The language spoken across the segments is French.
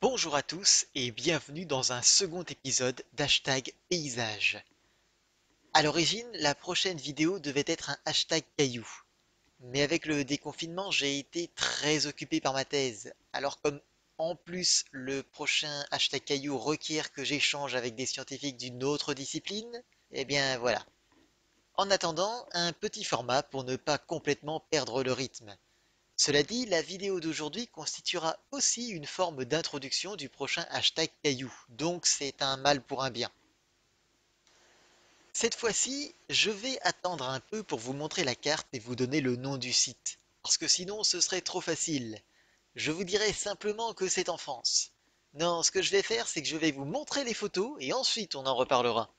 Bonjour à tous et bienvenue dans un second épisode d'Hashtag Paysage. À l'origine, la prochaine vidéo devait être un hashtag caillou. Mais avec le déconfinement, j'ai été très occupé par ma thèse. Alors comme en plus le prochain hashtag caillou requiert que j'échange avec des scientifiques d'une autre discipline, eh bien voilà. En attendant, un petit format pour ne pas complètement perdre le rythme. Cela dit, la vidéo d'aujourd'hui constituera aussi une forme d'introduction du prochain hashtag caillou, donc c'est un mal pour un bien. Cette fois-ci, je vais attendre un peu pour vous montrer la carte et vous donner le nom du site, parce que sinon ce serait trop facile. Je vous dirai simplement que c'est en France. Non, ce que je vais faire, c'est que je vais vous montrer les photos et ensuite on en reparlera.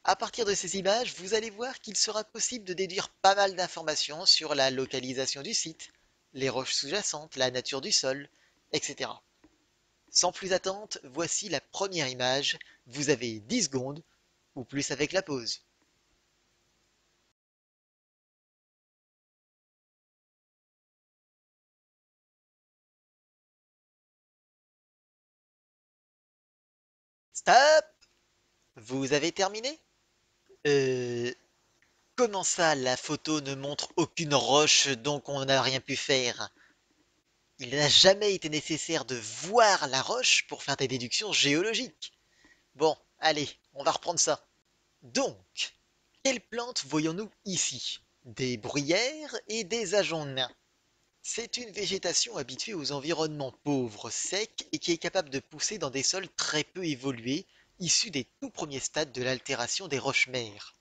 À partir de ces images, vous allez voir qu'il sera possible de déduire pas mal d'informations sur la localisation du site, les roches sous-jacentes, la nature du sol, etc. Sans plus attente, voici la première image. Vous avez 10 secondes, ou plus avec la pause. Stop! Vous avez terminé? Euh... Comment ça, la photo ne montre aucune roche, donc on n'a rien pu faire? Il n'a jamais été nécessaire de voir la roche pour faire des déductions géologiques. Bon, allez, on va reprendre ça. Donc, quelles plantes voyons-nous ici? Des bruyères et des ajoncs nains. C'est une végétation habituée aux environnements pauvres, secs et qui est capable de pousser dans des sols très peu évolués, issus des tout premiers stades de l'altération des roches-mères.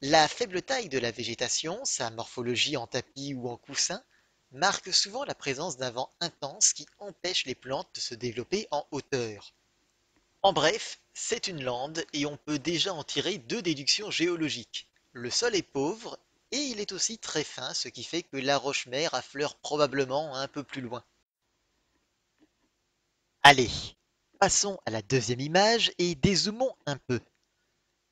La faible taille de la végétation, sa morphologie en tapis ou en coussin, marque souvent la présence d'un vent intense qui empêche les plantes de se développer en hauteur. En bref, c'est une lande et on peut déjà en tirer deux déductions géologiques. Le sol est pauvre et il est aussi très fin, ce qui fait que la roche-mère affleure probablement un peu plus loin. Allez, passons à la deuxième image et dézoomons un peu.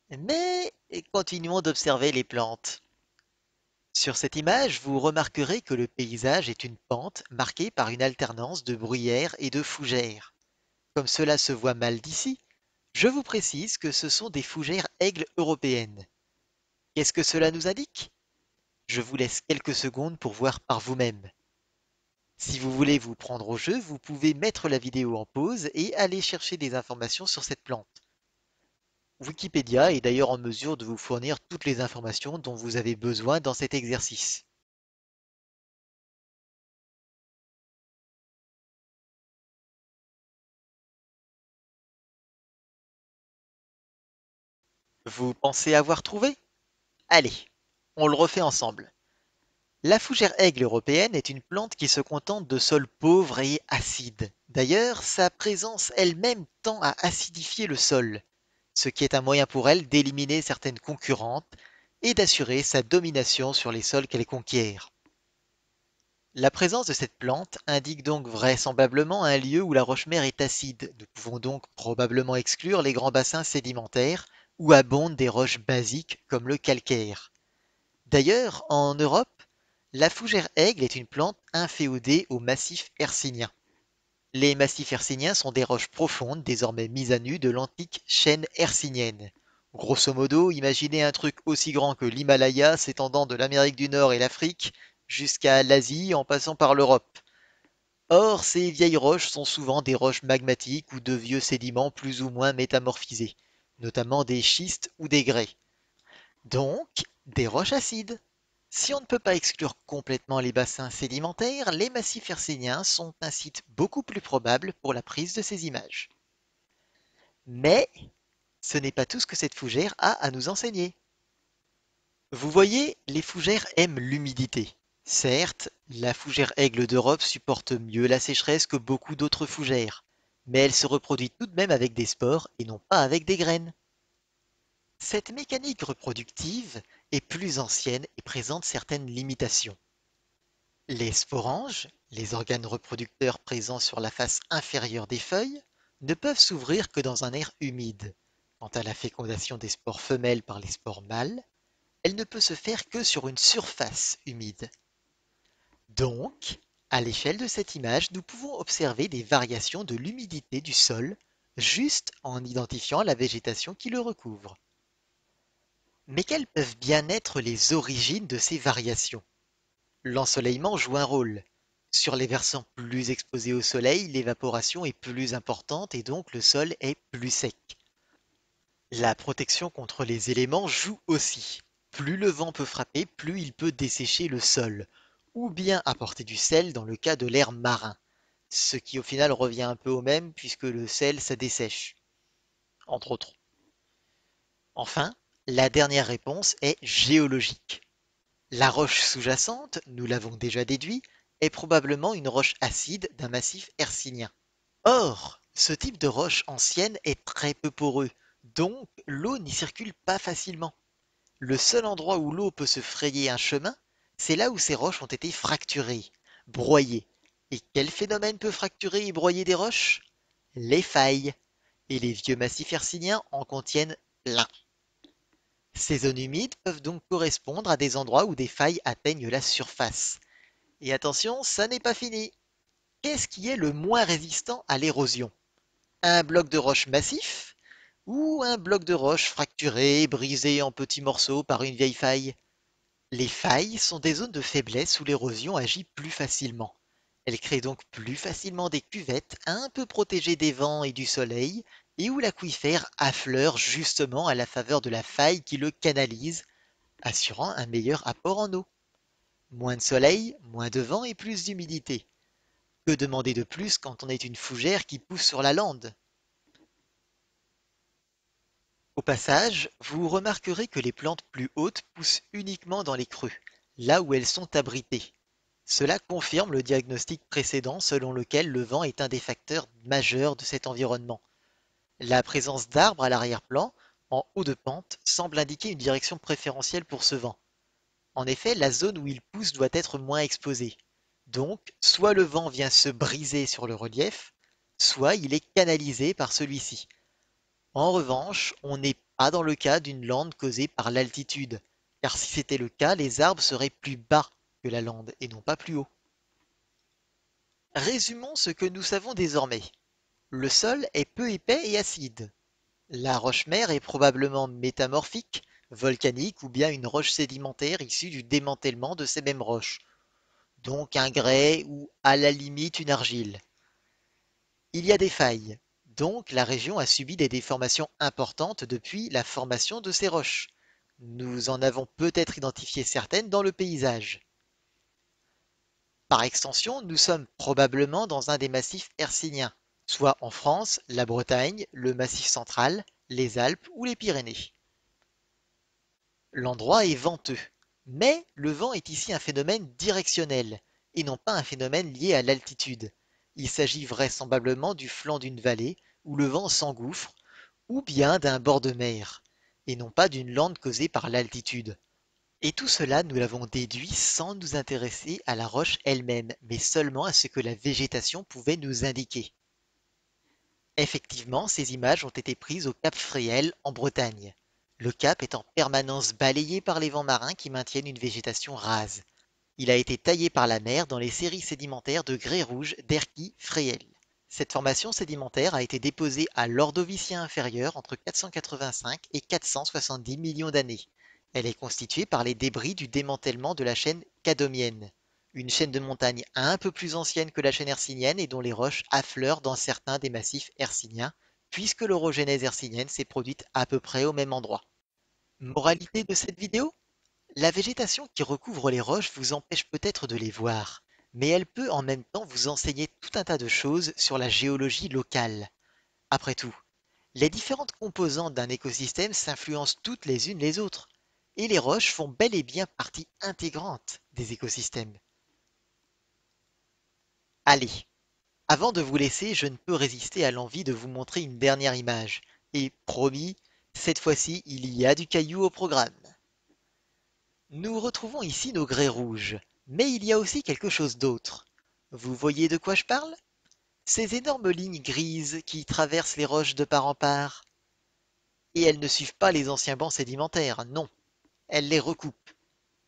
Mais continuons d'observer les plantes. Sur cette image, vous remarquerez que le paysage est une pente marquée par une alternance de bruyères et de fougères. Comme cela se voit mal d'ici, je vous précise que ce sont des fougères aigles européennes. Qu'est-ce que cela nous indique? Je vous laisse quelques secondes pour voir par vous-même. Si vous voulez vous prendre au jeu, vous pouvez mettre la vidéo en pause et aller chercher des informations sur cette plante. Wikipédia est d'ailleurs en mesure de vous fournir toutes les informations dont vous avez besoin dans cet exercice. Vous pensez avoir trouvé? Allez, on le refait ensemble. La fougère aigle européenne est une plante qui se contente de sols pauvres et acides. D'ailleurs, sa présence elle-même tend à acidifier le sol, ce qui est un moyen pour elle d'éliminer certaines concurrentes et d'assurer sa domination sur les sols qu'elle conquiert. La présence de cette plante indique donc vraisemblablement un lieu où la roche-mère est acide. Nous pouvons donc probablement exclure les grands bassins sédimentaires où abondent des roches basiques comme le calcaire. D'ailleurs, en Europe, la fougère aigle est une plante inféodée aux massifs hercyniens. Les massifs hercyniens sont des roches profondes désormais mises à nu de l'antique chaîne hercynienne. Grosso modo, imaginez un truc aussi grand que l'Himalaya s'étendant de l'Amérique du Nord et l'Afrique jusqu'à l'Asie en passant par l'Europe. Or, ces vieilles roches sont souvent des roches magmatiques ou de vieux sédiments plus ou moins métamorphisés, notamment des schistes ou des grès. Donc, des roches acides. Si on ne peut pas exclure complètement les bassins sédimentaires, les massifs hercyniens sont un site beaucoup plus probable pour la prise de ces images. Mais ce n'est pas tout ce que cette fougère a à nous enseigner. Vous voyez, les fougères aiment l'humidité. Certes, la fougère aigle d'Europe supporte mieux la sécheresse que beaucoup d'autres fougères, mais elle se reproduit tout de même avec des spores et non pas avec des graines. Cette mécanique reproductive est plus ancienne et présente certaines limitations. Les sporanges, les organes reproducteurs présents sur la face inférieure des feuilles, ne peuvent s'ouvrir que dans un air humide. Quant à la fécondation des spores femelles par les spores mâles, elle ne peut se faire que sur une surface humide. Donc, À l'échelle de cette image, nous pouvons observer des variations de l'humidité du sol juste en identifiant la végétation qui le recouvre. Mais quelles peuvent bien être les origines de ces variations? L'ensoleillement joue un rôle. Sur les versants plus exposés au soleil, l'évaporation est plus importante et donc le sol est plus sec. La protection contre les éléments joue aussi. Plus le vent peut frapper, plus il peut dessécher le sol, ou bien apporter du sel dans le cas de l'air marin, ce qui au final revient un peu au même puisque le sel ça dessèche, entre autres. Enfin, la dernière réponse est géologique. La roche sous-jacente, nous l'avons déjà déduit, est probablement une roche acide d'un massif hercynien. Or, ce type de roche ancienne est très peu poreux, donc l'eau n'y circule pas facilement. Le seul endroit où l'eau peut se frayer un chemin, c'est là où ces roches ont été fracturées, broyées. Et quel phénomène peut fracturer et broyer des roches? Les failles. Et les vieux massifs hercyniens en contiennent plein. Ces zones humides peuvent donc correspondre à des endroits où des failles atteignent la surface. Et attention, ça n'est pas fini. Qu'est-ce qui est le moins résistant à l'érosion? Un bloc de roche massif ou un bloc de roche fracturé, brisé en petits morceaux par une vieille faille? Les failles sont des zones de faiblesse où l'érosion agit plus facilement. Elles créent donc plus facilement des cuvettes un peu protégées des vents et du soleil et où l'aquifère affleure justement à la faveur de la faille qui le canalise, assurant un meilleur apport en eau. Moins de soleil, moins de vent et plus d'humidité. Que demander de plus quand on est une fougère qui pousse sur la lande? Au passage, vous remarquerez que les plantes plus hautes poussent uniquement dans les creux, là où elles sont abritées. Cela confirme le diagnostic précédent selon lequel le vent est un des facteurs majeurs de cet environnement. La présence d'arbres à l'arrière-plan, en haut de pente, semble indiquer une direction préférentielle pour ce vent. En effet, la zone où il pousse doit être moins exposée. Donc, soit le vent vient se briser sur le relief, soit il est canalisé par celui-ci. En revanche, on n'est pas dans le cas d'une lande causée par l'altitude, car si c'était le cas, les arbres seraient plus bas que la lande et non pas plus haut. Résumons ce que nous savons désormais. Le sol est peu épais et acide. La roche-mère est probablement métamorphique, volcanique ou bien une roche sédimentaire issue du démantèlement de ces mêmes roches, donc un grès ou à la limite une argile. Il y a des failles, donc la région a subi des déformations importantes depuis la formation de ces roches. Nous en avons peut-être identifié certaines dans le paysage. Par extension, nous sommes probablement dans un des massifs hercyniens, soit en France, la Bretagne, le Massif central, les Alpes ou les Pyrénées. L'endroit est venteux, mais le vent est ici un phénomène directionnel et non pas un phénomène lié à l'altitude. Il s'agit vraisemblablement du flanc d'une vallée où le vent s'engouffre ou bien d'un bord de mer et non pas d'une lande causée par l'altitude. Et tout cela, nous l'avons déduit sans nous intéresser à la roche elle-même, mais seulement à ce que la végétation pouvait nous indiquer. Effectivement, ces images ont été prises au cap Fréhel, en Bretagne. Le cap est en permanence balayé par les vents marins qui maintiennent une végétation rase. Il a été taillé par la mer dans les séries sédimentaires de grès rouge d'Erquy-Fréhel. Cette formation sédimentaire a été déposée à l'Ordovicien inférieur entre 485 et 470 millions d'années. Elle est constituée par les débris du démantèlement de la chaîne cadomienne, une chaîne de montagnes un peu plus ancienne que la chaîne hercynienne et dont les roches affleurent dans certains des massifs hercyniens, puisque l'orogénèse hercynienne s'est produite à peu près au même endroit. Moralité de cette vidéo? La végétation qui recouvre les roches vous empêche peut-être de les voir, mais elle peut en même temps vous enseigner tout un tas de choses sur la géologie locale. Après tout, les différentes composantes d'un écosystème s'influencent toutes les unes les autres, et les roches font bel et bien partie intégrante des écosystèmes. Allez, avant de vous laisser, je ne peux résister à l'envie de vous montrer une dernière image, et promis, cette fois-ci, il y a du caillou au programme. Nous retrouvons ici nos grès rouges, mais il y a aussi quelque chose d'autre. Vous voyez de quoi je parle? Ces énormes lignes grises qui traversent les roches de part en part. Et elles ne suivent pas les anciens bancs sédimentaires, non, elles les recoupent.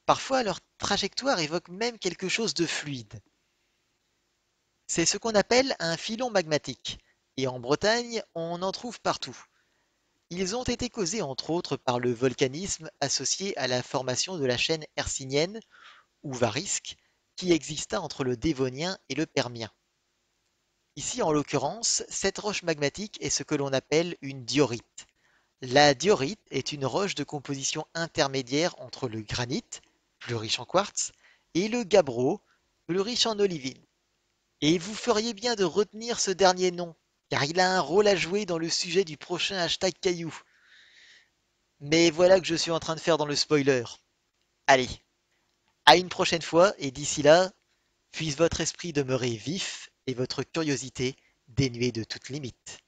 Parfois leur trajectoire évoque même quelque chose de fluide. C'est ce qu'on appelle un filon magmatique. Et en Bretagne, on en trouve partout. Ils ont été causés entre autres par le volcanisme associé à la formation de la chaîne hercynienne, ou varisque, qui exista entre le Dévonien et le Permien. Ici, en l'occurrence, cette roche magmatique est ce que l'on appelle une diorite. La diorite est une roche de composition intermédiaire entre le granit, plus riche en quartz, et le gabbro, plus riche en olivine. Et vous feriez bien de retenir ce dernier nom, car il a un rôle à jouer dans le sujet du prochain hashtag caillou. Mais voilà que je suis en train de faire dans le spoiler. Allez, à une prochaine fois, et d'ici là, puisse votre esprit demeurer vif et votre curiosité dénuée de toute limite.